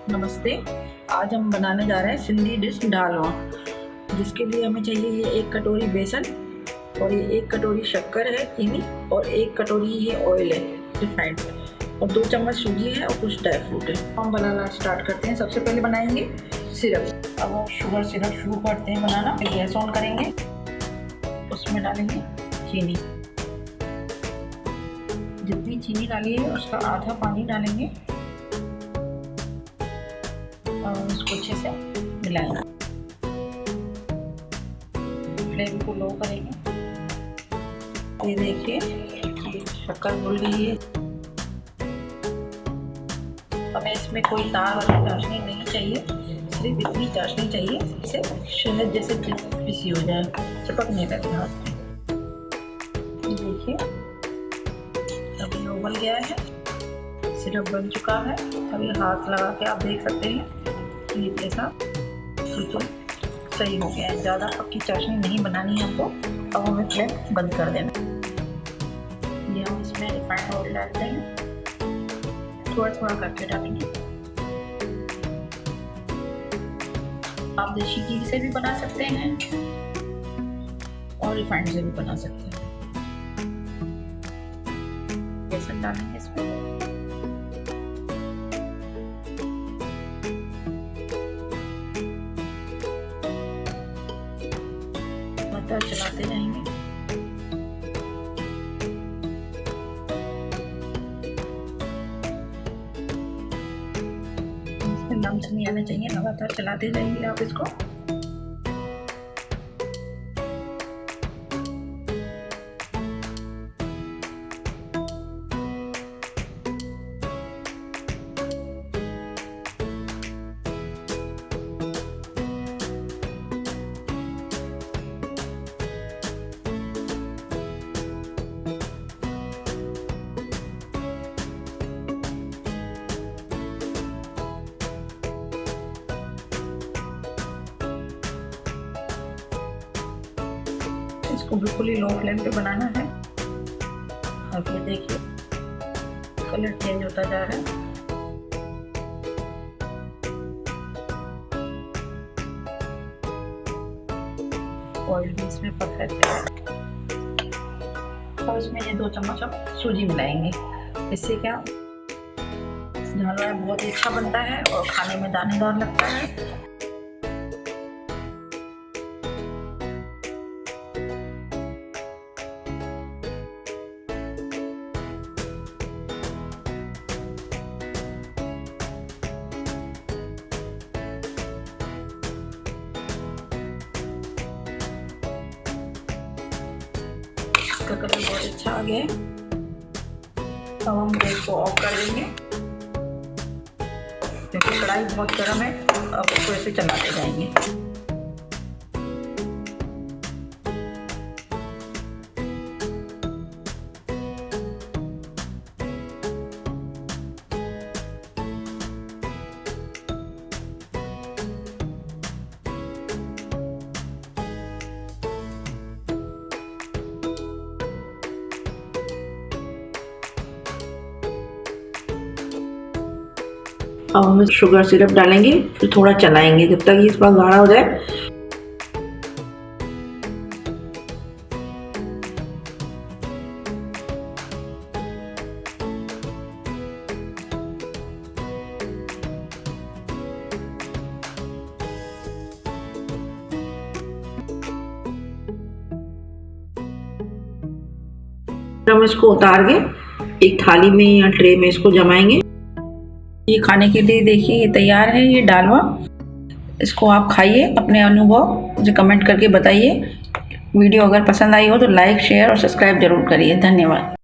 नमस्ते। आज हम बनाने जा रहे हैं सिंधी डिश डालवा, जिसके लिए हमें चाहिए ये 1 कटोरी बेसन और ये 1 कटोरी शक्कर है, चीनी, और 1 कटोरी ये ऑयल है रिफाइंड, और 2 चम्मच सूजी है और कुछ ड्राई फ्रूट है। हम बनाना स्टार्ट करते हैं। सबसे पहले बनाएंगे सिरप। अब हम शुगर सिरप शुरू करते हैं बनाना। गैस ऑन करेंगे, उसमें डालेंगे चीनी। जितनी चीनी डाली है उसका आधा पानी डालेंगे और इसको अच्छे से मिलाएंगे। फ्लेम को लो करेंगे। ये देखिए शक्कर घुल गई है। हमें इसमें कोई तार वाली चाशनी नहीं चाहिए, सिर्फ इतनी चाशनी चाहिए इसे शहद जैसे पिसी हो जाए, चिपकने लगे हाथ में। ये देखिए अभी उबल गया है, सिरप बन चुका है। अभी हाथ लगा के आप देख सकते हैं कि ये जैसा बिल्कुल सही हो गया है। ज़्यादा पक्की चाशनी नहीं बनानी है हमको। अब हमें फ्लेम बंद कर देना। ये हम इसमें रिफाइंड ऑयल डालते हैं, थोड़ा थोड़ा करके डालेंगे। आप देसी घी से भी बना सकते हैं और रिफाइंड से भी बना सकते हैं। बेसन डालेंगे इसमें, लगातार चलाते रहेंगे। इसमें लम्स नहीं आने चाहिए, लगातार चलाते जाइए आप इसको। इसको बिल्कुल ही लो फ्लेम पे बनाना है। अब ये देखिए कलर चेंज होता जा रहा है। ऑयल भी इसमें परफेक्ट है। और इसमें ये 2 चम्मच हम सूजी मिलाएंगे। इससे क्या हलवा बहुत ही अच्छा बनता है और खाने में दानेदार लगता है। इसका कलर बहुत अच्छा आ गया है। अब हम गैस को ऑफ कर देंगे, क्योंकि कढ़ाई बहुत गर्म है। अब इसको ऐसे चलाते जाएंगे। अब हम शुगर सिरप डालेंगे, फिर थोड़ा चलाएंगे जब तक ये इसका गाढ़ा हो जाए। हम इसको उतार के एक थाली में या ट्रे में इसको जमाएंगे। ये खाने के लिए देखिए ये तैयार है, ये डालवा। इसको आप खाइए, अपने अनुभव मुझे कमेंट करके बताइए। वीडियो अगर पसंद आई हो तो लाइक, शेयर और सब्सक्राइब जरूर करिए। धन्यवाद।